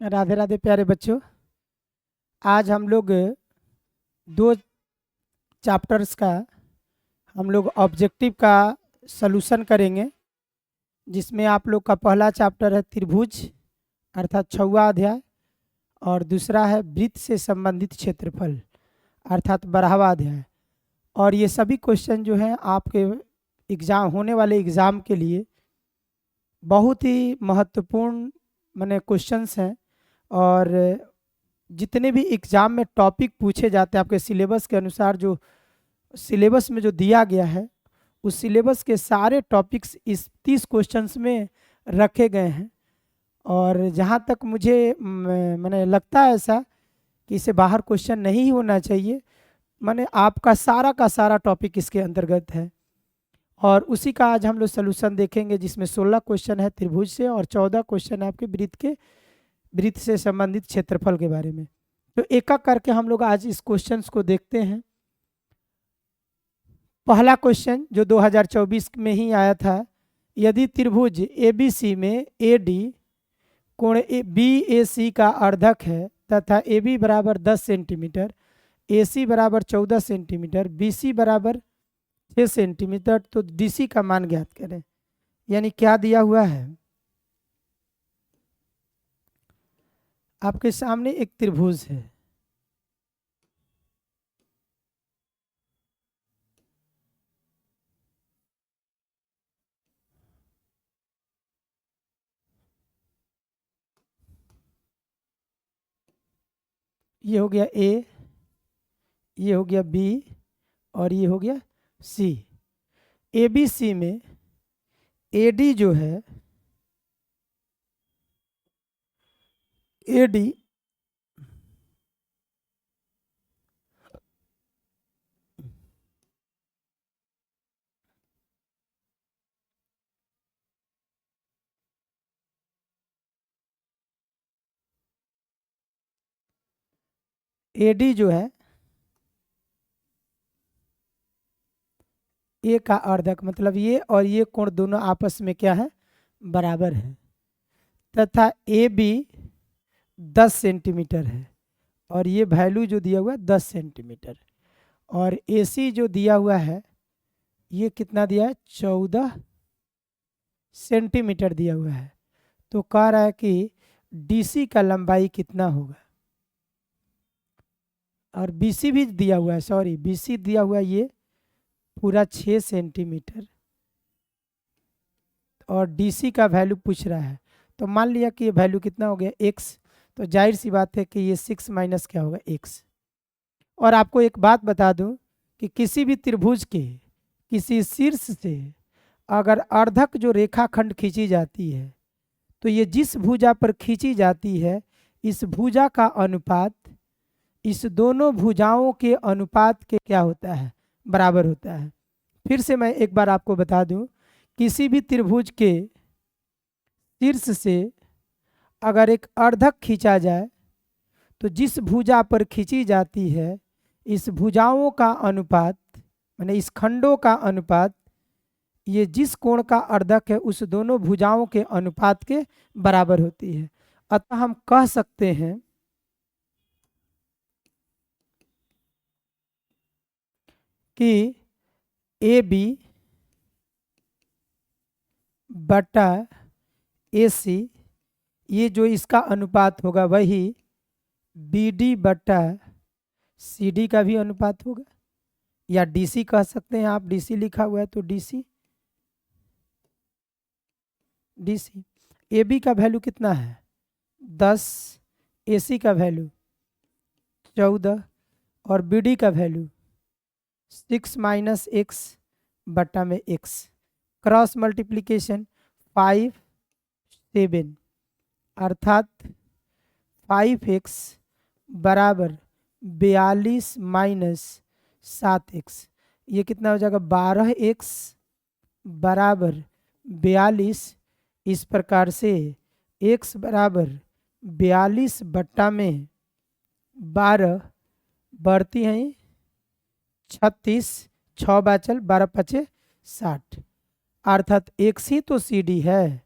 राधे राधे प्यारे बच्चों। आज हम लोग दो चैप्टर्स का हम लोग ऑब्जेक्टिव का सॉल्यूशन करेंगे, जिसमें आप लोग का पहला चैप्टर है त्रिभुज अर्थात 6वां अध्याय, और दूसरा है वृत्त से संबंधित क्षेत्रफल अर्थात 12वां अध्याय। और ये सभी क्वेश्चन जो हैं आपके एग्जाम होने वाले एग्ज़ाम के लिए बहुत ही महत्वपूर्ण माने क्वेश्चंस हैं। और जितने भी एग्ज़ाम में टॉपिक पूछे जाते हैं आपके सिलेबस के अनुसार, जो सिलेबस में जो दिया गया है उस सिलेबस के सारे टॉपिक्स इस 30 क्वेश्चंस में रखे गए हैं। और जहाँ तक मुझे मैंने लगता है ऐसा कि इससे बाहर क्वेश्चन नहीं होना चाहिए, माने आपका सारा का सारा टॉपिक इसके अंतर्गत है। और उसी का आज हम लोग सलूशन देखेंगे, जिसमें 16 क्वेश्चन है त्रिभुज से और 14 क्वेश्चन है आपके वृत्त से संबंधित क्षेत्रफल के बारे में। तो एक एक करके हम लोग आज इस क्वेश्चंस को देखते हैं। पहला क्वेश्चन जो 2024 में ही आया था, यदि त्रिभुज ABC में AD कोण BAC का अर्धक है तथा AB बराबर 10 सेंटीमीटर, AC बराबर 14 सेंटीमीटर, BC बराबर 6 सेंटीमीटर, तो DC का मान ज्ञात करें। यानी क्या दिया हुआ है, आपके सामने एक त्रिभुज है, ये हो गया A, ये हो गया B और ये हो गया C। ABC में AD जो है, AD AD जो है ए का अर्धक, मतलब ये और ये कोण दोनों आपस में क्या है, बराबर है, तथा AB 10 सेंटीमीटर है और ये वैल्यू जो दिया हुआ है 10 सेंटीमीटर, और AC जो दिया हुआ है ये कितना दिया है, 14 सेंटीमीटर दिया हुआ है। तो कह रहा है कि DC का लंबाई कितना होगा, और BC भी दिया हुआ है, सॉरी BC दिया हुआ है ये पूरा 6 सेंटीमीटर, और DC का वैल्यू पूछ रहा है। तो मान लिया कि ये वैल्यू कितना हो गया, x, तो जाहिर सी बात है कि ये 6 माइनस क्या होगा, x। और आपको एक बात बता दूं कि किसी भी त्रिभुज के किसी शीर्ष से अगर अर्धक जो रेखाखंड खींची जाती है, तो ये जिस भुजा पर खींची जाती है इस भुजा का अनुपात इस दोनों भुजाओं के अनुपात के क्या होता है, बराबर होता है। फिर से मैं एक बार आपको बता दूं, किसी भी त्रिभुज के शीर्ष से अगर एक अर्धक खींचा जाए तो जिस भुजा पर खींची जाती है इस भुजाओं का अनुपात, माने इस खंडों का अनुपात, ये जिस कोण का अर्धक है उस दोनों भुजाओं के अनुपात के बराबर होती है। अतः हम कह सकते हैं कि AB बटा AC, ये जो इसका अनुपात होगा वही BD बटा CD का भी अनुपात होगा, या DC कह सकते हैं आप, DC लिखा हुआ है तो DC AB का वैल्यू कितना है 10, AC का वैल्यू 14 और BD का वैल्यू 6 माइनस x बटा में x, क्रॉस मल्टीप्लीकेशन 5 7, अर्थात 5x बराबर 42 माइनस 7x, ये कितना हो जाएगा 12x बराबर 42। इस प्रकार से x बराबर 42 बट्टा में 12 बढ़ती हैं 36, 6 बाचल 12 पचे 60। अर्थात एक्स ही तो सी डी है,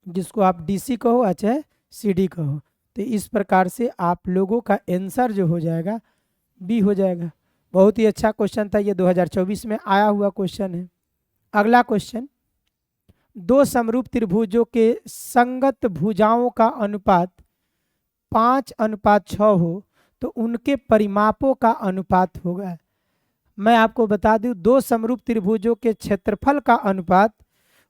जिसको आप डीसी कहो या चाहे सी डी कहो। तो इस प्रकार से आप लोगों का आंसर जो हो जाएगा बी हो जाएगा। बहुत ही अच्छा क्वेश्चन था, ये 2024 में आया हुआ क्वेश्चन है। अगला क्वेश्चन, दो समरूप त्रिभुजों के संगत भुजाओं का अनुपात 5:6 हो तो उनके परिमापों का अनुपात होगा। मैं आपको बता दूं, दो समरूप त्रिभुजों के क्षेत्रफल का अनुपात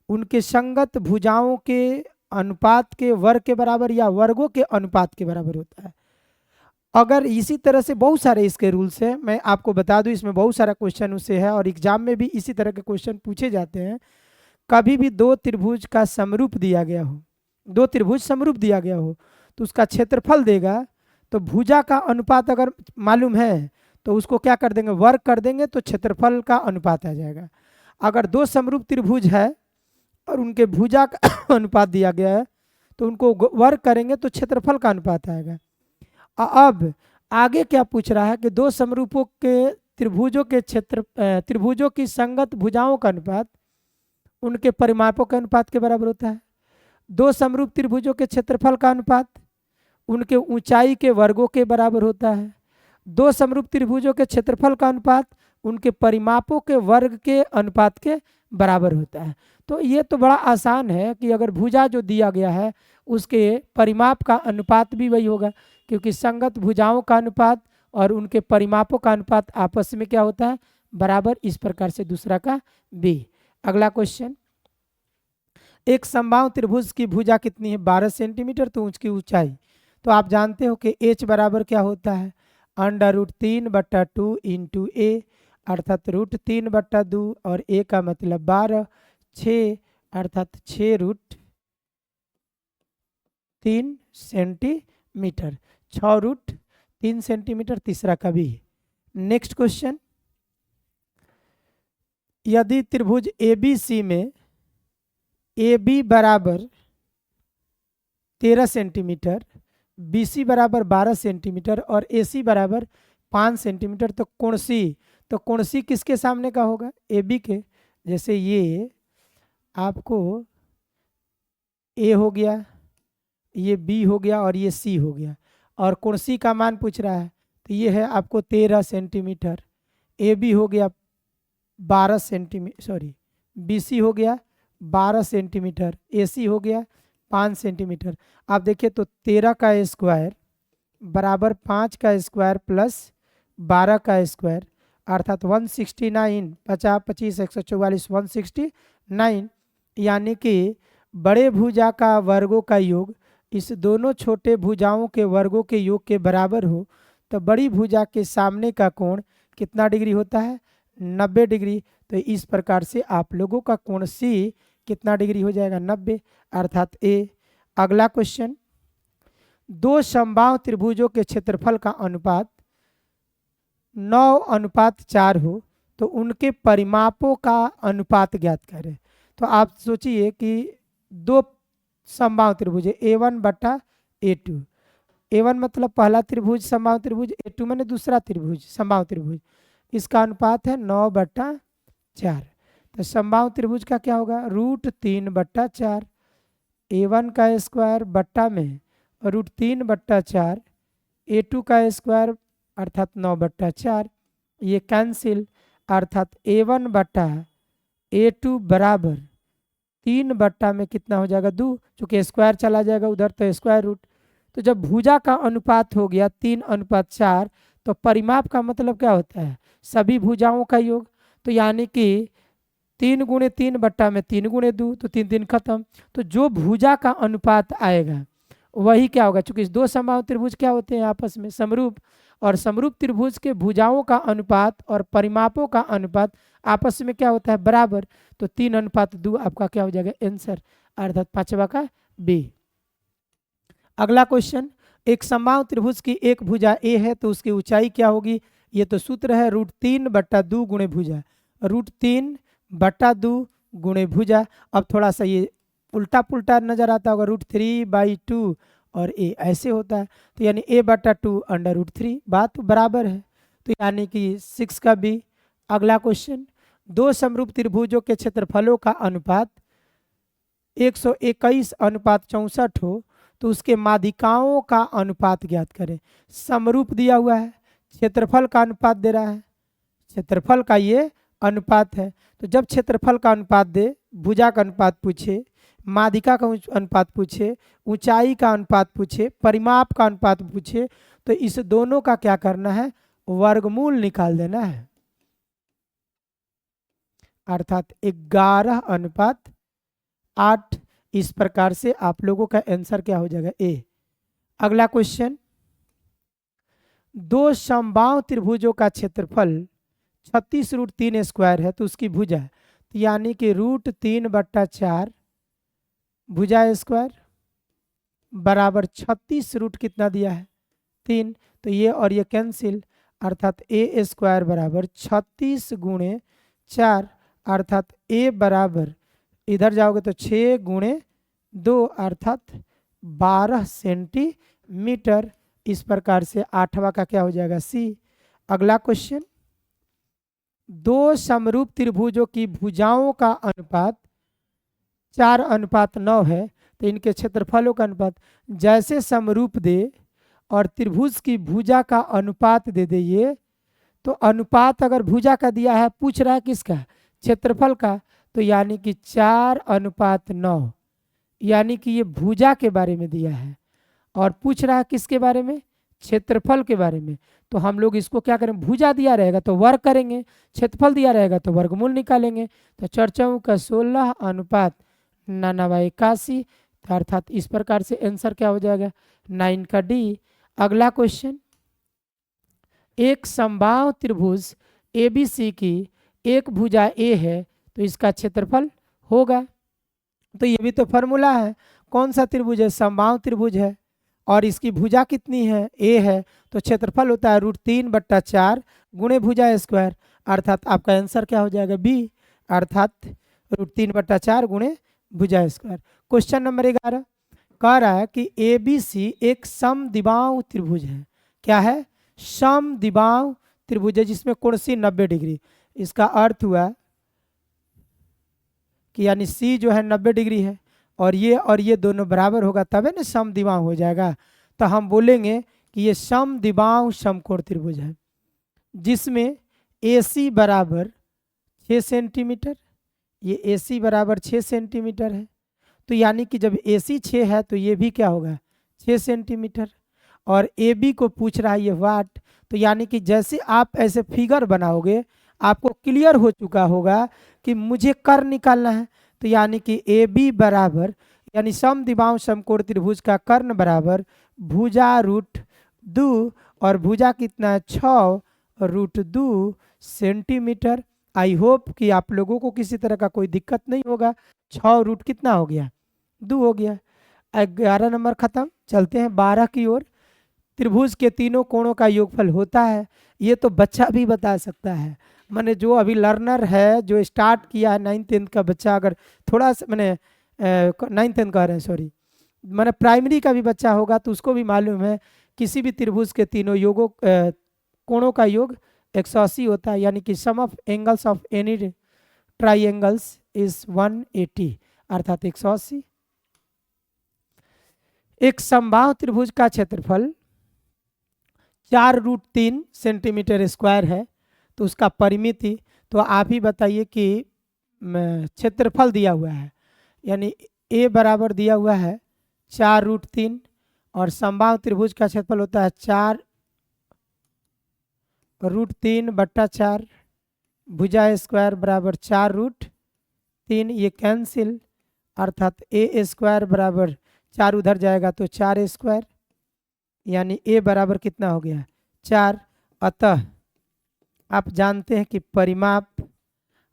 उनके संगत भुजाओं के अनुपात के वर्ग के बराबर या वर्गों के अनुपात के बराबर होता है। अगर इसी तरह से बहुत सारे इसके रूल्स हैं, मैं आपको बता दूं, इसमें बहुत सारा क्वेश्चन उससे है और एग्जाम में भी इसी तरह के क्वेश्चन पूछे जाते हैं। कभी भी दो त्रिभुज का समरूप दिया गया हो, दो त्रिभुज समरूप दिया गया हो तो उसका क्षेत्रफल देगा, तो भुजा का अनुपात अगर मालूम है तो उसको क्या कर देंगे, वर्ग कर देंगे, तो क्षेत्रफल का अनुपात आ जाएगा। अगर दो समरूप त्रिभुज है और उनके भुजा का अनुपात दिया गया है तो उनको वर्ग करेंगे तो क्षेत्रफल का अनुपात आएगा। अब आगे क्या पूछ रहा है कि दो समरूपों के त्रिभुजों के त्रिभुजों की संगत भुजाओं का अनुपात उनके परिमापों के अनुपात के बराबर होता है। दो समरूप त्रिभुजों के क्षेत्रफल का अनुपात उनके ऊंचाई के वर्गों के बराबर होता है। दो समरूप त्रिभुजों के क्षेत्रफल का अनुपात उनके परिमापों के वर्ग के अनुपात के बराबर होता है। तो ये तो बड़ा आसान है कि अगर भुजा जो दिया गया है उसके परिमाप का अनुपात भी वही होगा, क्योंकि संगत भुजाओं का अनुपात और उनके परिमापों का अनुपात आपस में क्या होता है, बराबर। इस प्रकार से दूसरा का बी। अगला क्वेश्चन, एक समबाहु त्रिभुज की भुजा कितनी है, 12 सेंटीमीटर, तो उसकी ऊंचाई तो आप जानते हो कि h बराबर क्या होता है, √3/2 इंटू ए, अर्थात √3/2 और a का मतलब 12, 6 अर्थात 6√3 सेंटीमीटर, 6√3 सेंटीमीटर, तीसरा का भी। नेक्स्ट क्वेश्चन, यदि त्रिभुज ABC में AB बराबर 13 सेंटीमीटर, BC बराबर 12 सेंटीमीटर और AC बराबर 5 सेंटीमीटर, तो कोण C किसके सामने का होगा, AB के। जैसे ये आपको A हो गया, ये B हो गया और ये C हो गया, और कोण C का मान पूछ रहा है, तो ये है आपको 13 सेंटीमीटर, AB हो गया 12 सेंटीमीटर, सॉरी BC हो गया 12 सेंटीमीटर, AC हो गया 5 सेंटीमीटर। आप देखिए तो 13 का स्क्वायर बराबर 5 का स्क्वायर प्लस 12 का स्क्वायर, अर्थात 169, 50, 25, 144, 169, यानी कि बड़े भुजा का वर्गों का योग इस दोनों छोटे भुजाओं के वर्गों के योग के बराबर हो, तो बड़ी भुजा के सामने का कोण कितना डिग्री होता है, 90 डिग्री। तो इस प्रकार से आप लोगों का कोण C कितना डिग्री हो जाएगा, 90, अर्थात ए। अगला क्वेश्चन, दो समबाहु त्रिभुजों के क्षेत्रफल का अनुपात 9:4 हो तो उनके परिमापों का अनुपात ज्ञात करें। तो आप सोचिए कि दो समबाहु त्रिभुज A1/A2, A1 मतलब पहला त्रिभुज समबाहु त्रिभुज, A2 मैंने दूसरा त्रिभुज समबाहु त्रिभुज, इसका अनुपात है 9/4। तो समबाहु त्रिभुज का क्या होगा, √3/4, A1 का स्क्वायर बट्टा में √3/4, A2 का स्क्वायर अर्थात 9/4, ये कैंसिल, अर्थात A1/A2 बराबर 3 में कितना हो जाएगा, 2, चूँकि स्क्वायर चला जाएगा उधर तो स्क्वायर रूट। तो जब भुजा का अनुपात हो गया 3:4, तो परिमाप का मतलब क्या होता है, सभी भुजाओं का योग। तो यानी कि 3 × 3 बट्टा में 3 × 2, तो 3 3 खत्म। तो जो भुजा का अनुपात आएगा वही क्या होगा, चूंकि दो समबाहु त्रिभुज क्या होते हैं आपस में समरूप, और समरूप त्रिभुज के भुजाओं का अनुपात और परिमापों का अनुपात आपस में क्या होता है, बराबर। तो 3:2 आपका क्या हो जाएगा आंसर, अर्थात पांचवा का बी। अगला क्वेश्चन, एक समबाहु त्रिभुज की एक भुजा ए है तो उसकी ऊंचाई क्या होगी, ये तो सूत्र है √3/2 गुणे भुजा, √3/2 गुणे भुजा। अब थोड़ा सा ये उल्टा पुल्टा नजर आता होगा, √3/2 और ए ऐसे होता है, तो यानी A/2 √3, बात बराबर है, तो यानी कि 6 का बी। अगला क्वेश्चन, दो समरूप त्रिभुजों के क्षेत्रफलों का अनुपात 121:64 हो तो उसके माध्यिकाओं का अनुपात ज्ञात करें। समरूप दिया हुआ है, क्षेत्रफल का अनुपात दे रहा है, क्षेत्रफल का ये अनुपात है। तो जब क्षेत्रफल का अनुपात दे, भुजा का अनुपात पूछे, माध्यिका का अनुपात पूछे, ऊंचाई का अनुपात पूछे, परिमाप का अनुपात पूछे, तो इस दोनों का क्या करना है, वर्गमूल निकाल देना है। अर्थात 11:8। इस प्रकार से आप लोगों का आंसर क्या हो जाएगा, ए। अगला क्वेश्चन, दो समबाहु त्रिभुजों का क्षेत्रफल 36√3² है तो उसकी भुजा तो यानी कि √3/4 भुजा स्क्वायर बराबर 36 रूट कितना दिया है 3, तो ये और ये कैंसिल, अर्थात a² बराबर 36 × 4, अर्थात a बराबर इधर जाओगे तो 6 × 2 अर्थात 12 सेंटीमीटर। इस प्रकार से 8वां का क्या हो जाएगा, सी। अगला क्वेश्चन, दो समरूप त्रिभुजों की भुजाओं का अनुपात 4:9 है तो इनके क्षेत्रफलों का अनुपात जैसे समरूप दे और त्रिभुज की भुजा का अनुपात दे दे ये, तो अनुपात अगर भुजा का दिया है, पूछ रहा है किसका, क्षेत्रफल का, तो यानी कि 4:9, यानी कि ये भुजा के बारे में दिया है और पूछ रहा है किसके बारे में, क्षेत्रफल के बारे में। तो हम लोग इसको क्या करें, भुजा दिया रहेगा तो वर्ग करेंगे, क्षेत्रफल दिया रहेगा तो वर्गमूल निकालेंगे। तो 4 का 16:981, अर्थात इस प्रकार से आंसर क्या हो जाएगा, 9 का डी। अगला क्वेश्चन, एक समबाहु त्रिभुज ABC की एक भुजा ए है तो इसका क्षेत्रफल होगा। तो ये भी तो फॉर्मूला है, कौन सा त्रिभुज है, समबाहु त्रिभुज है और इसकी भुजा कितनी है, ए है, तो क्षेत्रफल होता है √3/4 गुणे भुजा स्क्वायर, अर्थात आपका आंसर क्या हो जाएगा, बी, अर्थात √3/4 गुणे भुजा स्क्वायर। क्वेश्चन नंबर 11 कह रहा है कि ABC एक समद्विबाहु त्रिभुज है। क्या है, समद्विबाहु त्रिभुज है जिसमें कोण सी 90 डिग्री। इसका अर्थ हुआ कि यानी सी जो है 90 डिग्री है और ये दोनों बराबर होगा तब है ना समद्विबाहु हो जाएगा। तो हम बोलेंगे कि ये समद्विबाहु समकोण त्रिभुज है जिसमें AC बराबर 6 सेंटीमीटर, ये AC बराबर 6 सेंटीमीटर है। तो यानी कि जब AC 6 है तो ये भी क्या होगा, 6 सेंटीमीटर, और AB को पूछ रहा है ये वाट। तो यानी कि जैसे आप ऐसे फिगर बनाओगे आपको क्लियर हो चुका होगा कि मुझे कर्ण निकालना है। तो यानी कि AB बराबर यानी समद्विबाहु समकोण त्रिभुज का कर्ण बराबर भुजा √2 और भुजा कितना है 6 √2 सेंटीमीटर। आई होप कि आप लोगों को किसी तरह का कोई दिक्कत नहीं होगा। 6 रूट कितना हो गया, 2 हो गया। 11 नंबर खत्म, चलते हैं 12 की ओर। त्रिभुज के तीनों कोणों का योगफल होता है। ये तो बच्चा भी बता सकता है, मैंने जो अभी लर्नर है जो स्टार्ट किया है 9th-10th का बच्चा, अगर थोड़ा सा मैंने 9th-10th कह रहे हैं सॉरी, मैंने प्राइमरी का भी बच्चा होगा तो उसको भी मालूम है किसी भी त्रिभुज के तीनों योगों कोणों का योग 180 होता है, यानी कि sum of angles of any triangles is 180 अर्थात 180। एक समबाहु त्रिभुज का क्षेत्रफल 4√3 सेंटीमीटर स्क्वायर है तो उसका परिमिति, तो आप ही बताइए कि क्षेत्रफल दिया हुआ है यानी A बराबर दिया हुआ है 4√3 और समबाहु त्रिभुज का क्षेत्रफल होता है 4√3/4 भुजा स्क्वायर बराबर 4√3, ये कैंसिल, अर्थात A² बराबर 4 उधर जाएगा तो 4A² यानी A बराबर कितना हो गया 4। अतः आप जानते हैं कि परिमाप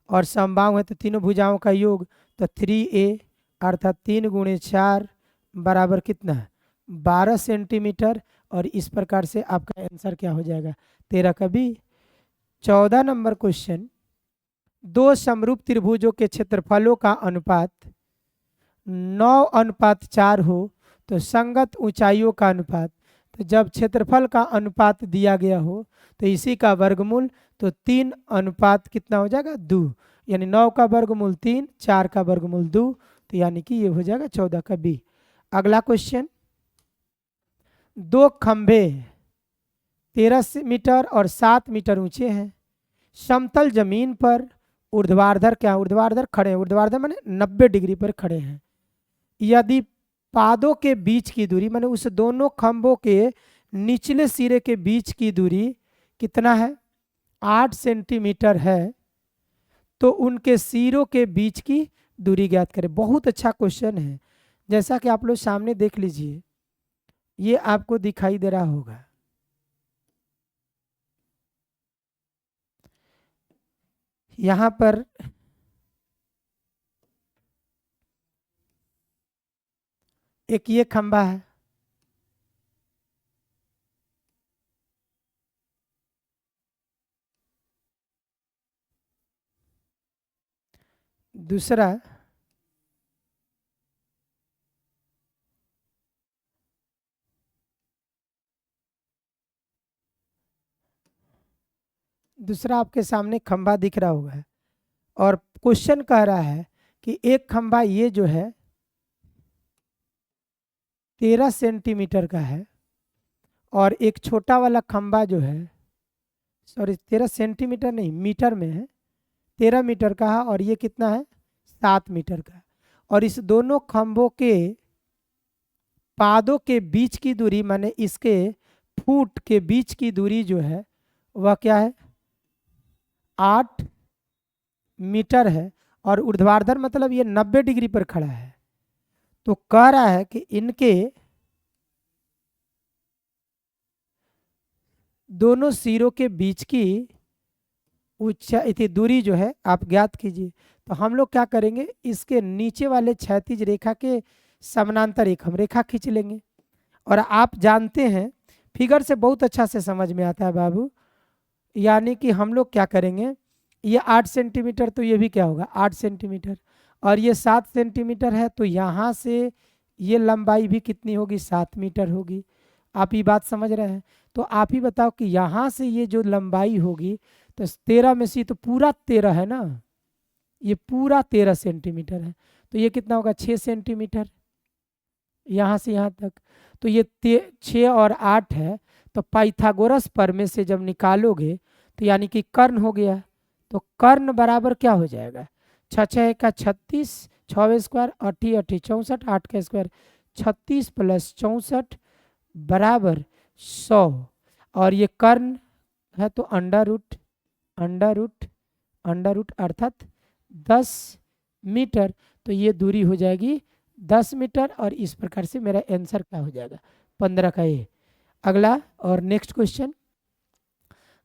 और समबाहु है तो तीनों भुजाओं का योग तो 3A अर्थात 3 × 4 बराबर कितना 12 सेंटीमीटर, और इस प्रकार से आपका आंसर क्या हो जाएगा 13 का बी। 14 नंबर क्वेश्चन, दो समरूप त्रिभुजों के क्षेत्रफलों का अनुपात 9:4 हो तो संगत ऊंचाइयों का अनुपात तो जब क्षेत्रफल का अनुपात दिया गया हो तो इसी का वर्गमूल, तो 3 अनुपात कितना हो जाएगा 2, यानी 9 का वर्गमूल 3, 4 का वर्गमूल 2, तो यानी कि ये हो जाएगा 14 का बी। अगला क्वेश्चन, 2 खंभे 13 मीटर और 7 मीटर ऊंचे हैं, समतल जमीन पर ऊर्ध्वाधर, क्या ऊर्ध्वाधर खड़े हैं, ऊर्ध्वाधर माने 90 डिग्री पर खड़े हैं। यदि पादों के बीच की दूरी माने उस दोनों खंभों के निचले सिरे के बीच की दूरी कितना है, 8 सेंटीमीटर है, तो उनके सिरों के बीच की दूरी ज्ञात करें। बहुत अच्छा क्वेश्चन है, जैसा कि आप लोग सामने देख लीजिए, ये आपको दिखाई दे रहा होगा। यहाँ पर एक ये खंभा है, दूसरा आपके सामने खंभा दिख रहा होगा, और क्वेश्चन कह रहा है कि एक खंभा ये जो है 13 सेंटीमीटर का है, और एक छोटा वाला खंभा जो है, सॉरी 13 सेंटीमीटर नहीं, मीटर में है, 13 मीटर का है, और ये कितना है 7 मीटर का। और इस दोनों खंभों के पादों के बीच की दूरी माने इसके फुट के बीच की दूरी जो है वह क्या है 8 मीटर है, और ऊर्ध्वाधर मतलब ये 90 डिग्री पर खड़ा है। तो कह रहा है कि इनके दोनों सिरों के बीच की ऊंचाई दूरी जो है आप ज्ञात कीजिए। तो हम लोग क्या करेंगे, इसके नीचे वाले क्षैतिज रेखा के समानांतर एक हम रेखा खींच लेंगे। और आप जानते हैं फिगर से बहुत अच्छा से समझ में आता है बाबू, यानी कि हम लोग क्या करेंगे, ये 8 सेंटीमीटर, तो ये भी क्या होगा 8 सेंटीमीटर, और ये 7 सेंटीमीटर है, तो यहाँ से ये लंबाई भी कितनी होगी 7 मीटर होगी। आप ये बात समझ रहे हैं। तो आप ही बताओ कि यहाँ से ये जो लंबाई होगी, तो 13 में से तो पूरा 13 है ना, ये पूरा 13 सेंटीमीटर है, तो ये कितना होगा 6 सेंटीमीटर यहाँ से यहाँ तक। तो ये 6 और 8 है, तो पाइथागोरस प्रमेय से जब निकालोगे तो यानी कि कर्ण हो गया। तो कर्ण बराबर क्या हो जाएगा, 6 6 का 36, 6 स्क्वायर 8 8 64, 8 का स्क्वायर 36 प्लस 64 बराबर 100, और ये कर्ण है तो अंडर रूट अर्थात 10 मीटर। तो ये दूरी हो जाएगी 10 मीटर, और इस प्रकार से मेरा आंसर क्या हो जाएगा 15 का ए। अगला और नेक्स्ट क्वेश्चन,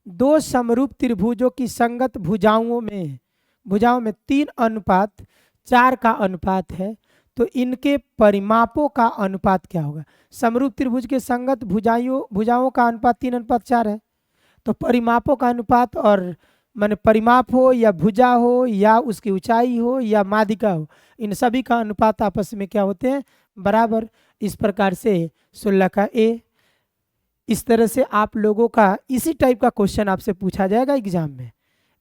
2 समरूप त्रिभुजों की संगत भुजाओं में 3:4 का अनुपात है, तो इनके परिमापों का अनुपात क्या होगा। समरूप त्रिभुज के संगत भुजाओं का अनुपात 3:4 है, तो परिमापों का अनुपात, और माने परिमाप हो या भुजा हो या उसकी ऊंचाई हो या माध्यिका हो, इन सभी का अनुपात आपस में क्या होते हैं बराबर। इस प्रकार से 16 का ए। इस तरह से आप लोगों का इसी टाइप का क्वेश्चन आपसे पूछा जाएगा एग्जाम में।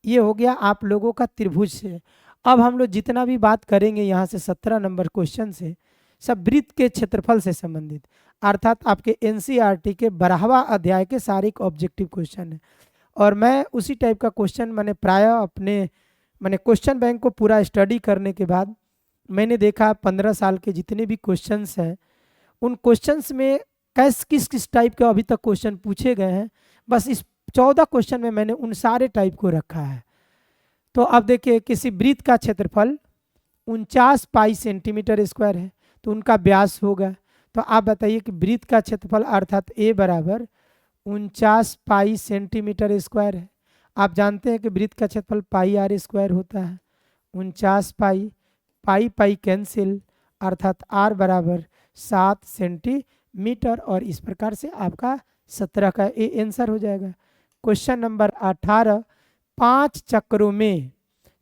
ये हो गया आप लोगों का त्रिभुज से। अब हम लोग जितना भी बात करेंगे यहाँ से 17 नंबर क्वेश्चन से, सब वृत्त के क्षेत्रफल से संबंधित, अर्थात आपके एनसीईआरटी के 12वां अध्याय के सारे ऑब्जेक्टिव क्वेश्चन है। और मैं उसी टाइप का क्वेश्चन मैंने प्रायः मैंने क्वेश्चन बैंक को पूरा स्टडी करने के बाद मैंने देखा 15 साल के जितने भी क्वेश्चंस हैं, उन क्वेश्चंस में किस टाइप के अभी तक क्वेश्चन पूछे गए हैं, बस इस 14 क्वेश्चन में मैंने उन सारे टाइप को रखा है। तो अब देखिए, किसी वृत्त का क्षेत्रफल 49 पाई सेंटीमीटर स्क्वायर है, तो उनका व्यास होगा। तो आप बताइए कि वृत्त का क्षेत्रफल अर्थात ए बराबर 49 पाई सेंटीमीटर स्क्वायर है। आप जानते हैं कि वृत्त का क्षेत्रफल पाई आर स्क्वायर होता है। 49 पाई कैंसिल, अर्थात आर बराबर 7 सेंटीमीटर, और इस प्रकार से आपका 17 का ए आंसर हो जाएगा। क्वेश्चन नंबर 18, 5 चक्रों में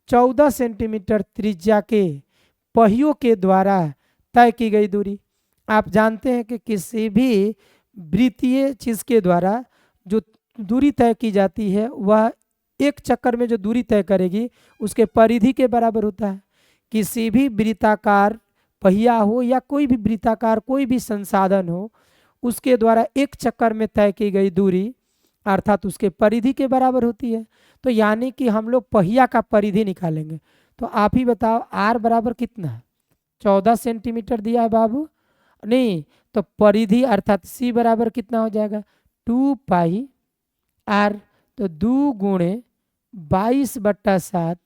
14 सेंटीमीटर त्रिज्या के पहियों के द्वारा तय की गई दूरी। आप जानते हैं कि किसी भी वृत्तीय चीज के द्वारा जो दूरी तय की जाती है वह एक चक्कर में जो दूरी तय करेगी उसके परिधि के बराबर होता है। किसी भी वृत्ताकार पहिया हो या कोई भी वृत्ताकार कोई भी संसाधन हो, उसके द्वारा एक चक्कर में तय की गई दूरी अर्थात उसके परिधि के बराबर होती है। तो यानी कि हम लोग पहिया का परिधि निकालेंगे। तो आप ही बताओ आर बराबर कितना है? 14 सेंटीमीटर दिया है बाबू। नहीं तो परिधि अर्थात सी बराबर कितना हो जाएगा? 2 पाई आर। तो 2 गुणे 22/7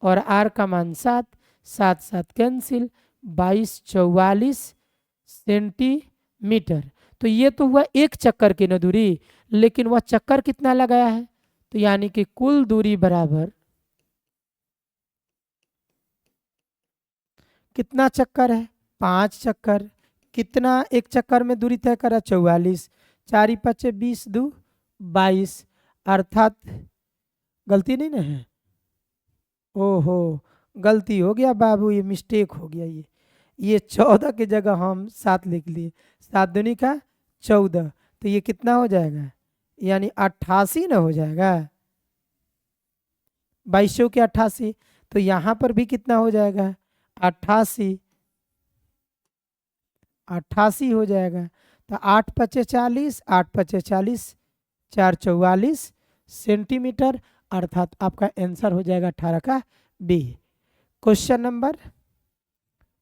और आर का मान 7, 7 7 कैंसिल, 22 44 सेंटीमीटर। तो ये तो हुआ एक चक्कर की न दूरी, लेकिन वह चक्कर कितना लगाया है? तो यानी कि कुल दूरी बराबर कितना चक्कर है? 5 चक्कर। कितना एक चक्कर में दूरी तय करा? 44। 4 5 20 2 22 अर्थात गलती नहीं ना है? ओहो गलती हो गया बाबू, ये मिस्टेक हो गया। ये 14 की जगह हम 7 लिख लिए। 7 दूनी का 14, तो ये कितना हो जाएगा? यानी 88 ना हो जाएगा। 22 के 88। तो यहाँ पर भी कितना हो जाएगा? 88 88 हो जाएगा। तो 8 5 40, 8 5 40, 4 44 सेंटीमीटर अर्थात आपका आंसर हो जाएगा 18 का बी। Question number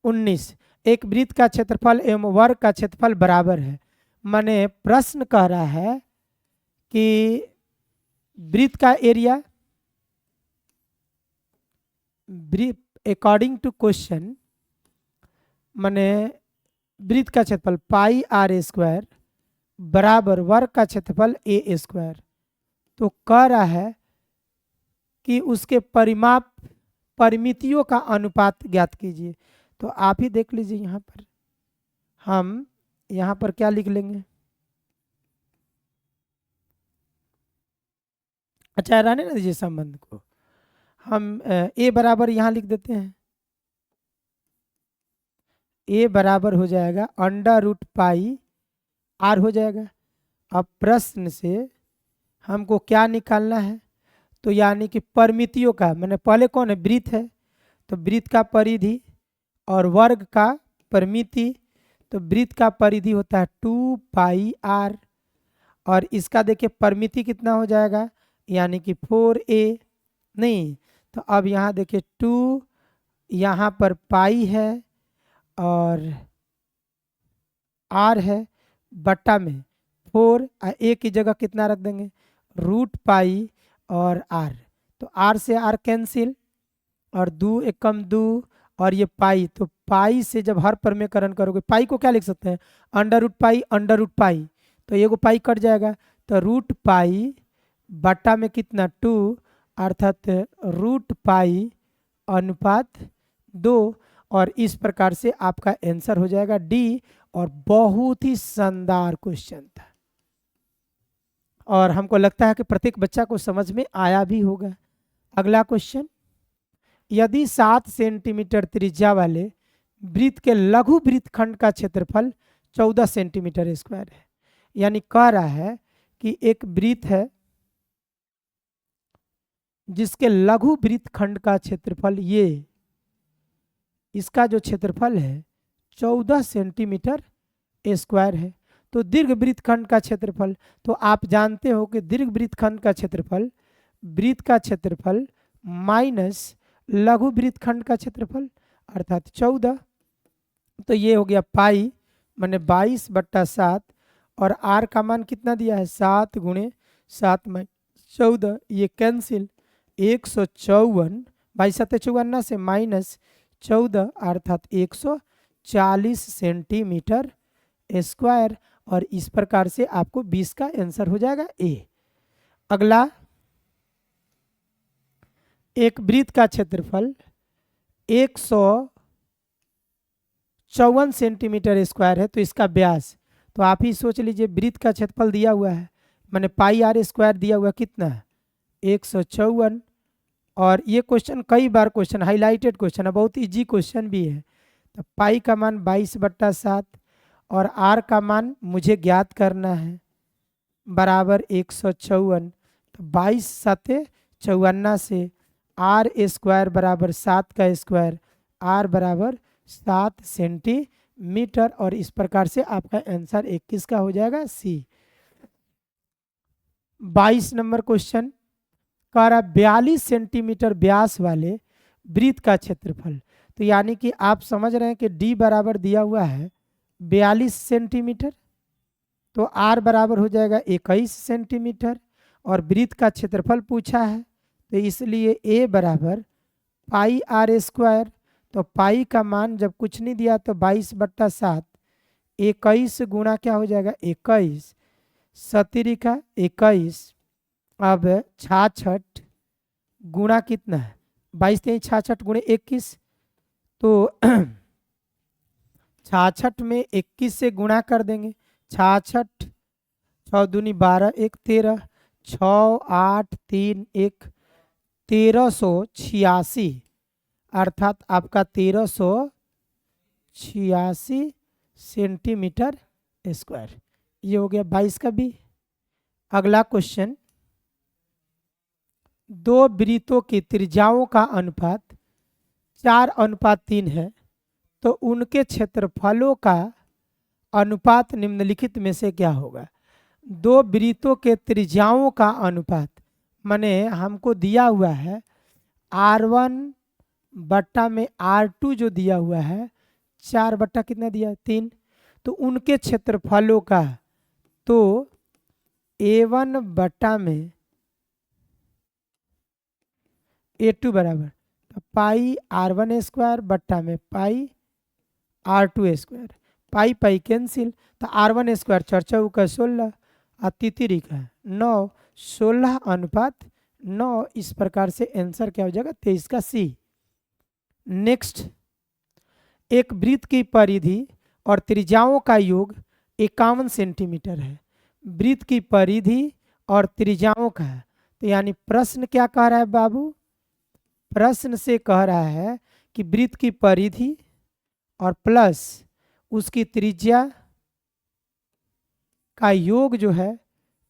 19। एक वृत्त का क्षेत्रफल एवं वर्ग का क्षेत्रफल बराबर है। माने प्रश्न कह रहा है कि वृत्त का एरिया अकॉर्डिंग टू क्वेश्चन माने वृत्त का क्षेत्रफल पाई आर स्क्वायर बराबर वर्ग का क्षेत्रफल ए स्क्वायर। तो कह रहा है कि उसके परिमाप परिमितियों का अनुपात ज्ञात कीजिए। तो आप ही देख लीजिए, यहाँ पर हम यहाँ पर क्या लिख लेंगे? अच्छा रहने ना दीजिए संबंध को, हम ए बराबर यहाँ लिख देते हैं। ए बराबर हो जाएगा अंडर रूट पाई आर हो जाएगा। अब प्रश्न से हमको क्या निकालना है? तो यानी कि परिमितियों का, मैंने पहले कौन है? वृत्त है, तो वृत्त का परिधि और वर्ग का परिमिति। तो वृत्त का परिधि होता है 2 पाई आर और इसका देखिए परिमिति कितना हो जाएगा? यानी कि 4a। नहीं तो अब यहाँ देखिए 2 यहाँ पर पाई है और आर है बट्टा में 4 a की जगह कितना रख देंगे? रूट पाई और आर। तो आर से आर कैंसिल और 2 एकम 2 और ये पाई। तो पाई से जब हर परमेकरण करोगे पाई को क्या लिख सकते हैं? Under root pi. तो ये को पाई कट जाएगा तो रूट पाई बटा में कितना? 2 अर्थात रूट पाई अनुपात 2। और इस प्रकार से आपका आंसर हो जाएगा डी। और बहुत ही शानदार क्वेश्चन था और हमको लगता है कि प्रत्येक बच्चा को समझ में आया भी होगा। अगला क्वेश्चन, यदि 7 सेंटीमीटर त्रिज्या वाले वृत्त के लघु वृत्तखंड का क्षेत्रफल 14 सेंटीमीटर स्क्वायर है। यानी कह रहा है कि एक वृत्त है जिसके लघु वृत्तखंड का क्षेत्रफल ये, इसका जो क्षेत्रफल है 14 सेंटीमीटर स्क्वायर है। तो दीर्घ वृत्तखंड का क्षेत्रफल, तो आप जानते हो कि दीर्घ वृत्तखंड का क्षेत्रफल वृत्त का क्षेत्रफल माइनस लघु वृत्तखंड का क्षेत्रफल अर्थात 14। तो ये हो गया पाई माने 22/7 और आर का मान कितना दिया है? 7 गुणे 7 में 14, ये कैंसिल 154, 22 7 54 से माइनस 14 अर्थात 140 सेंटीमीटर स्क्वायर। और इस प्रकार से आपको 20 का आंसर हो जाएगा ए। अगला, एक वृत्त का क्षेत्रफल 154 सेंटीमीटर स्क्वायर है। तो इसका व्यास, तो आप ही सोच लीजिए वृत्त का क्षेत्रफल दिया हुआ है मैंने पाई आर स्क्वायर दिया हुआ कितना है? 154। और ये क्वेश्चन कई बार क्वेश्चन हाईलाइटेड क्वेश्चन है, बहुत इजी क्वेश्चन भी है। तो पाई का मान 22/7 और r का मान मुझे ज्ञात करना है बराबर 154। तो 22 7 54 से आर स्क्वायर बराबर 7 का स्क्वायर, r बराबर 7 सेंटीमीटर। और इस प्रकार से आपका आंसर 21 का हो जाएगा सी। 22 नंबर क्वेश्चन कह रहा 42 सेंटीमीटर व्यास वाले वृत्त का क्षेत्रफल। तो यानी कि आप समझ रहे हैं कि d बराबर दिया हुआ है 42 सेंटीमीटर, तो r बराबर हो जाएगा 21 सेंटीमीटर और वृत्त का क्षेत्रफल पूछा है, तो इसलिए a बराबर पाई r स्क्वायर। तो पाई का मान जब कुछ नहीं दिया तो 22/7, 21 गुणा क्या हो जाएगा 21, 17 का 21। अब 66 गुणा कितना है 22 3 66 गुणे 21, तो 66 में 21 से गुणा कर देंगे। 66 6 दूनी 12 1 13, 6 8 3 1 1386, अर्थात आपका 1386 सेंटीमीटर स्क्वायर। ये हो गया 22 का बी। अगला क्वेश्चन, दो वृत्तों की त्रिज्याओं का अनुपात 4:3 है, तो उनके क्षेत्रफलों का अनुपात निम्नलिखित में से क्या होगा। दो वृत्तों के त्रिज्याओं का अनुपात माने हमको दिया हुआ है R1 बट्टा में R2 जो दिया हुआ है 4 बट्टा कितना दिया 3, तो उनके क्षेत्रफलों का, तो A1 बट्टा में A2 बराबर तो पाई R1 स्क्वायर बट्टा में पाई R2 स्क्वायर, पाई पाई कैंसिल, तो R1 स्क्वायर 4 4 का 16 और तितरी का 9, 16:9। इस प्रकार से आंसर क्या हो जाएगा 23 का सी। नेक्स्ट, एक वृत्त की परिधि और त्रिज्याओं का योग 51 सेंटीमीटर है। वृत्त की परिधि और त्रिज्याओं का, तो यानी प्रश्न क्या कह रहा है बाबू, प्रश्न से कह रहा है कि वृत्त की परिधि और प्लस उसकी त्रिज्या का योग जो है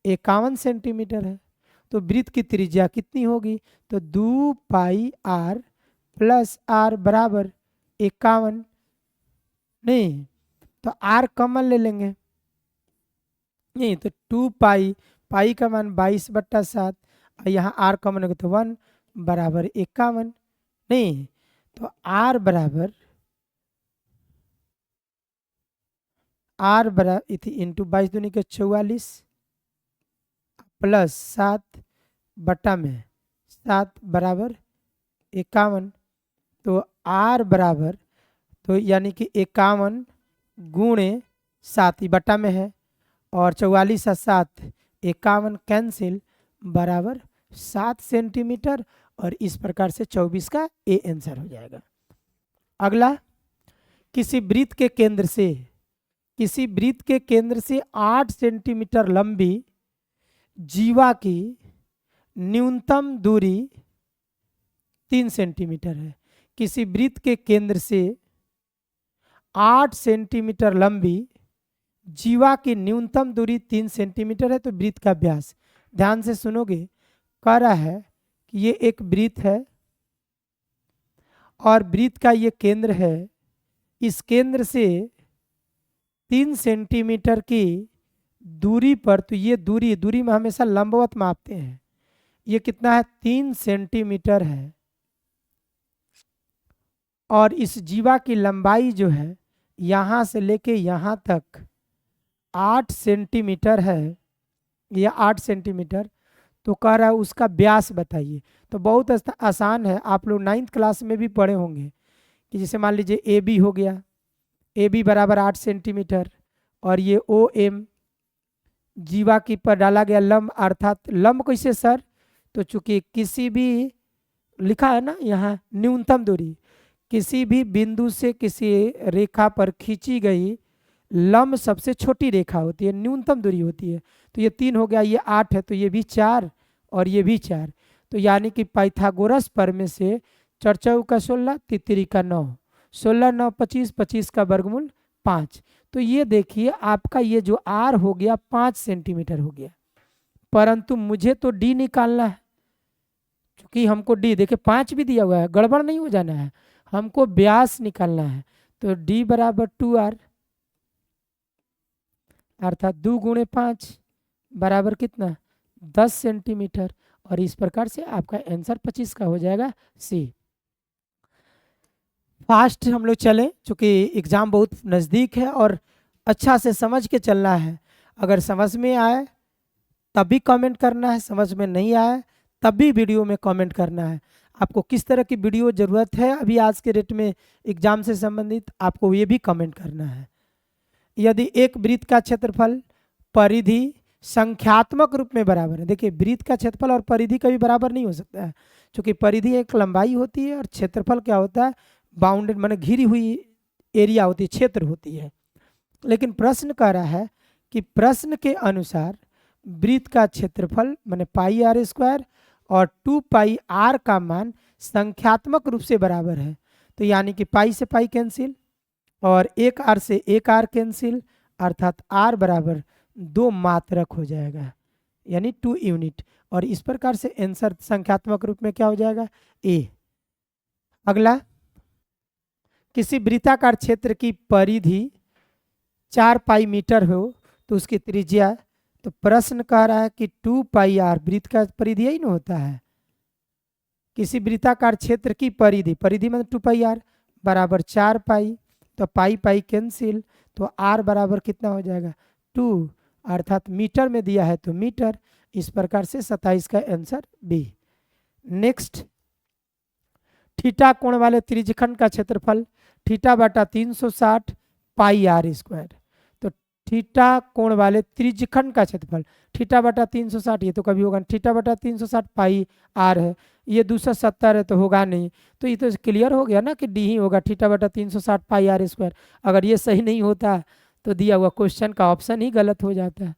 51 सेंटीमीटर है। तो वृत्त की त्रिज्या कितनी होगी, तो 2 पाई r प्लस r बराबर 51, नहीं तो r कॉमन ले लेंगे, नहीं तो 2 पाई, पाई का मान 22/7, यहाँ r कॉमन होगा तो 1 बराबर 51, नहीं तो r बराबर इंटू 22 दूनी के 44 प्लस 7 बट्टा में 7 बराबर 51, तो r बराबर, तो यानी कि 51 गुणे 7 ही बट्टा में है और 44 और 7 51 कैंसिल बराबर 7 सेंटीमीटर। और इस प्रकार से 24 का ए आंसर हो जाएगा। अगला, किसी वृत्त के केंद्र से 8 सेंटीमीटर लंबी जीवा की न्यूनतम दूरी 3 सेंटीमीटर है। किसी वृत्त के केंद्र से 8 सेंटीमीटर लंबी जीवा की न्यूनतम दूरी 3 सेंटीमीटर है, तो वृत्त का व्यास, ध्यान से सुनोगे, कह रहा है कि ये एक वृत्त है और वृत्त का ये केंद्र है, इस केंद्र से 3 सेंटीमीटर की दूरी पर, तो ये दूरी में हमेशा लंबवत मापते हैं, ये कितना है 3 सेंटीमीटर है और इस जीवा की लंबाई जो है यहाँ से लेके यहाँ तक 8 सेंटीमीटर है, यह 8 सेंटीमीटर, तो कह रहा है उसका व्यास बताइए। तो बहुत आसान है, आप लोग 9th क्लास में भी पढ़े होंगे कि जैसे मान लीजिए ए बी हो गया, ए बी बराबर 8 सेंटीमीटर और ये ओ एम जीवा की पर डाला गया लंब, अर्थात लंब कैसे सर, तो चूंकि किसी भी लिखा है ना यहाँ न्यूनतम दूरी, किसी भी बिंदु से किसी रेखा पर खींची गई लंब सबसे छोटी रेखा होती है, न्यूनतम दूरी होती है। तो ये 3 हो गया, ये 8 है, तो ये भी 4 और ये भी 4, तो यानी कि पाइथागोरस प्रमेय से 4 का 16, तितरी का 9, 16 9 25, 25 का वर्गमूल 5, तो ये देखिए आपका ये जो आर हो गया 5 सेंटीमीटर हो गया, परंतु मुझे तो डी निकालना है, क्योंकि हमको डी देखिए 5 भी दिया हुआ है, गड़बड़ नहीं हो जाना है, हमको व्यास निकालना है। तो डी बराबर 2r, अर्थात 2 गुणे 5 बराबर कितना 10 सेंटीमीटर। और इस प्रकार से आपका आंसर 25 का हो जाएगा सी। फास्ट हम लोग चलें, चूँकि एग्ज़ाम बहुत नज़दीक है और अच्छा से समझ के चलना है। अगर समझ में आए तभी कमेंट करना है, समझ में नहीं आए तभी वीडियो में कमेंट करना है। आपको किस तरह की वीडियो ज़रूरत है अभी आज के डेट में एग्ज़ाम से संबंधित, आपको ये भी कमेंट करना है। यदि एक वृत्त का क्षेत्रफल परिधि संख्यात्मक रूप में बराबर है, देखिए वृत्त का क्षेत्रफल और परिधि कभी बराबर नहीं हो सकता है, क्योंकि परिधि एक लंबाई होती है और क्षेत्रफल क्या होता है बाउंडेड माने घिरी हुई एरिया होती है, क्षेत्र होती है। लेकिन प्रश्न कह रहा है कि प्रश्न के अनुसार वृत्त का क्षेत्रफल माने पाई आर स्क्वायर और 2 पाई आर का मान संख्यात्मक रूप से बराबर है। तो यानी कि पाई से पाई कैंसिल और 1 आर से 1 आर कैंसिल, अर्थात आर बराबर 2 मात्रक हो जाएगा, यानी 2 यूनिट। और इस प्रकार से आंसर संख्यात्मक रूप में क्या हो जाएगा ए। अगला, किसी वृत्ताकार क्षेत्र की परिधि 4 पाई मीटर हो तो उसकी त्रिज्या, तो प्रश्न कह रहा है कि 2 पाई आर, वृत्त का परिधि यही ना होता है। किसी वृत्ताकार क्षेत्र की परिधि, परिधि मतलब 2 पाई आर बराबर 4 पाई, तो पाई पाई कैंसिल, तो आर बराबर कितना हो जाएगा 2, अर्थात मीटर में दिया है तो मीटर। इस प्रकार से 27 का आंसर बी। नेक्स्ट, थीटा कोण वाले त्रिज्यखंड का क्षेत्रफल थीटा बटा 360 पाई आर स्क्वायर। तो थीटा कोण वाले त्रिज्यखंड का क्षेत्रफल थीटा बटा 360, ये तो कभी होगा नहीं, थीटा बटा 360 पाई आर है, ये 270 है तो होगा नहीं। तो ये तो क्लियर हो गया ना कि डी ही होगा, थीटा बटा 360 पाई आर स्क्वायर। अगर ये सही नहीं होता तो दिया हुआ क्वेश्चन का ऑप्शन ही गलत हो जाता है।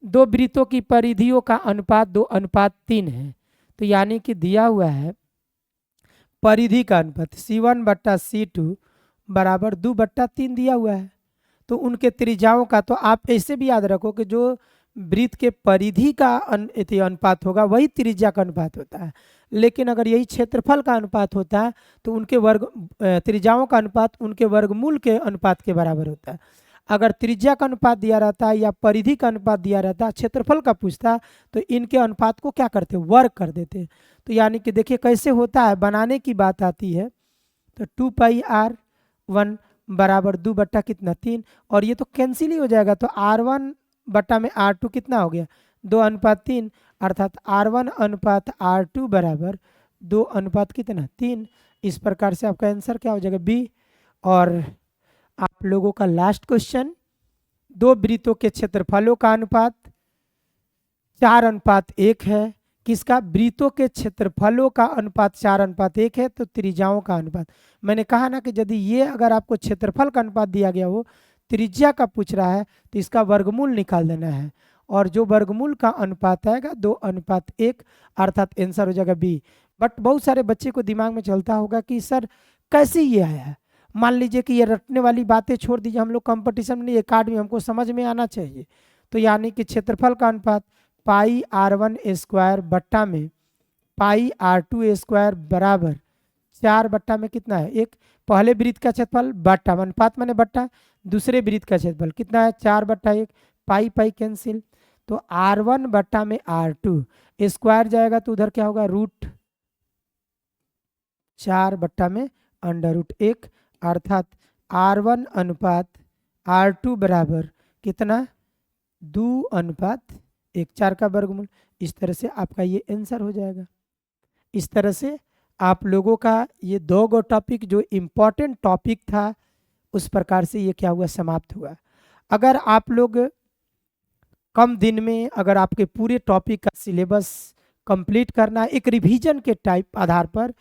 दो वृत्तों की परिधियों का अनुपात 2:3 है, तो यानी कि दिया हुआ है परिधि का अनुपात C1 बट्टा C2 बराबर 2/3 दिया हुआ है। तो उनके त्रिज्याओं का, तो आप ऐसे भी याद रखो कि जो वृत्त के परिधि का अनुपात होगा वही त्रिज्या का अनुपात होता है। लेकिन अगर यही क्षेत्रफल का अनुपात होता है तो उनके त्रिज्याओं का अनुपात उनके वर्गमूल के अनुपात के बराबर होता है। अगर त्रिज्या का अनुपात दिया रहता है या परिधि का अनुपात दिया रहता, क्षेत्रफल का पूछता, तो इनके अनुपात को क्या करते, वर्ग कर देते। तो यानी कि देखिए कैसे होता है, बनाने की बात आती है तो 2 पाई आर 1 बराबर 2 बट्टा कितना 3, और ये तो कैंसिल ही हो जाएगा। तो R1 बट्टा में R2 कितना हो गया 2:3, अर्थात R1 अनुपात R2 बराबर 2 अनुपात कितना 3। इस प्रकार से आपका आंसर क्या हो जाएगा बी। और आप लोगों का लास्ट क्वेश्चन, दो वृत्तों के क्षेत्रफलों का अनुपात 4:1 है। किसका, वृत्तों के क्षेत्रफलों का अनुपात 4:1 है, तो त्रिज्याओं का अनुपात। मैंने कहा ना कि यदि ये अगर आपको क्षेत्रफल का अनुपात दिया गया हो, त्रिज्या का पूछ रहा है, तो इसका वर्गमूल निकाल देना है, और जो वर्गमूल का अनुपात आएगा 2:1, अर्थात आंसर हो जाएगा बी। बट बहुत सारे बच्चे को दिमाग में चलता होगा कि सर कैसे ये आया है। मान लीजिए कि ये रटने वाली बातें छोड़ दीजिए, हम लोग कंपटीशन में नहीं, अकाडमी हमको समझ में आना चाहिए। तो यानी कि क्षेत्रफल का अनुपात पाई R1 स्क्वायर बट्टा में पाई R2 स्क्वायर बराबर 4 बट्टा में कितना है 1। पहले वृत्त का क्षेत्रफल बट्टा, अनुपात माने बट्टा, दूसरे वृत्त का क्षेत्रफल कितना है 4/1, पाई पाई कैंसिल, तो R1 बट्टा में R2 स्क्वायर जाएगा तो उधर क्या होगा √4 बट्टा में √1, अर्थात R1 अनुपात R2 बराबर कितना 2:1, 4 का वर्गमूल। इस तरह से आपका ये आंसर हो जाएगा। इस तरह से आप लोगों का ये 2 गो टॉपिक जो इम्पोर्टेंट टॉपिक था उस प्रकार से ये क्या हुआ समाप्त हुआ। अगर आप लोग कम दिन में अगर आपके पूरे टॉपिक का सिलेबस कंप्लीट करना है एक रिवीजन के टाइप आधार पर,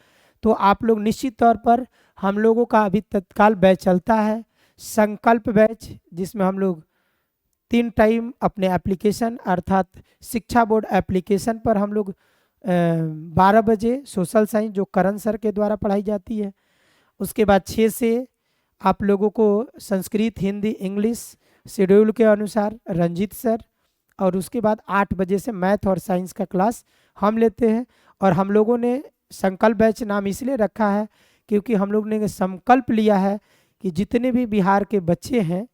तो आप लोग निश्चित तौर पर, हम लोगों का अभी तत्काल बैच चलता है संकल्प बैच, जिसमें हम लोग 3 टाइम अपने एप्लीकेशन अर्थात शिक्षा बोर्ड एप्लीकेशन पर हम लोग 12 बजे सोशल साइंस जो करण सर के द्वारा पढ़ाई जाती है, उसके बाद 6 से आप लोगों को संस्कृत, हिंदी, इंग्लिश शेड्यूल के अनुसार रंजीत सर, और उसके बाद 8 बजे से मैथ और साइंस का क्लास हम लेते हैं। और हम लोगों ने संकल्प बैच नाम इसलिए रखा है क्योंकि हम लोग ने संकल्प लिया है कि जितने भी बिहार के बच्चे हैं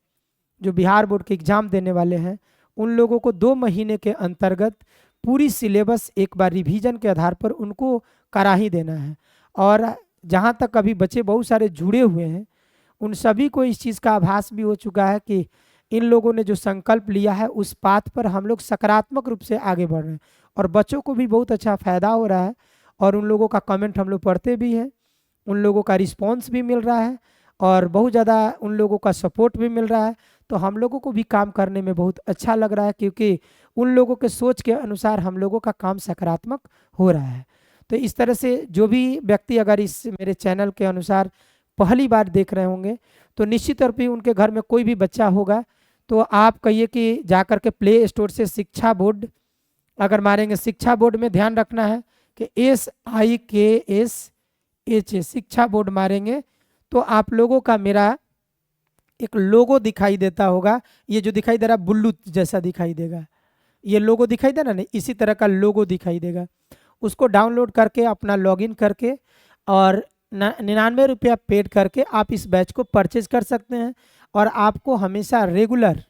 जो बिहार बोर्ड के एग्ज़ाम देने वाले हैं, उन लोगों को 2 महीने के अंतर्गत पूरी सिलेबस एक बार रिवीजन के आधार पर उनको करा ही देना है। और जहाँ तक अभी बच्चे बहुत सारे जुड़े हुए हैं, उन सभी को इस चीज़ का आभास भी हो चुका है कि इन लोगों ने जो संकल्प लिया है उस बात पर हम लोग सकारात्मक रूप से आगे बढ़ रहे हैं, और बच्चों को भी बहुत अच्छा फ़ायदा हो रहा है। और उन लोगों का कमेंट हम लोग पढ़ते भी हैं, उन लोगों का रिस्पॉन्स भी मिल रहा है, और बहुत ज़्यादा उन लोगों का सपोर्ट भी मिल रहा है। तो हम लोगों को भी काम करने में बहुत अच्छा लग रहा है, क्योंकि उन लोगों के सोच के अनुसार हम लोगों का काम सकारात्मक हो रहा है। तो इस तरह से जो भी व्यक्ति अगर इस मेरे चैनल के अनुसार पहली बार देख रहे होंगे, तो निश्चित तौर पर उनके घर में कोई भी बच्चा होगा तो आप कहिए कि जा कर के प्ले स्टोर से शिक्षा बोर्ड अगर मारेंगे, शिक्षा बोर्ड में ध्यान रखना है कि SIKSH शिक्षा बोर्ड मारेंगे तो आप लोगों का मेरा एक लोगो दिखाई देता होगा। ये जो दिखाई दे रहा बुल्लू जैसा दिखाई देगा, ये लोगो दिखाई दे रहा ना, इसी तरह का लोगो दिखाई देगा। उसको डाउनलोड करके अपना लॉगिन करके और 99 रुपया पेड करके आप इस बैच को परचेज कर सकते हैं। और आपको हमेशा रेगुलर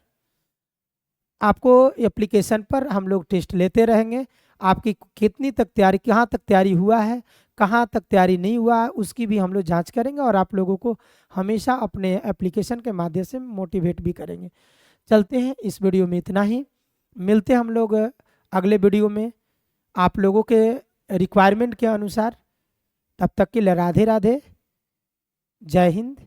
आपको एप्लीकेशन पर हम लोग टेस्ट लेते रहेंगे। आपकी कितनी तक तैयारी, कहाँ तक तैयारी हुआ है, कहाँ तक तैयारी नहीं हुआ है, उसकी भी हम लोग जांच करेंगे और आप लोगों को हमेशा अपने एप्लीकेशन के माध्यम से मोटिवेट भी करेंगे। चलते हैं, इस वीडियो में इतना ही। मिलते हैं हम लोग अगले वीडियो में आप लोगों के रिक्वायरमेंट के अनुसार। तब तक के लिए राधे राधे, जय हिंद।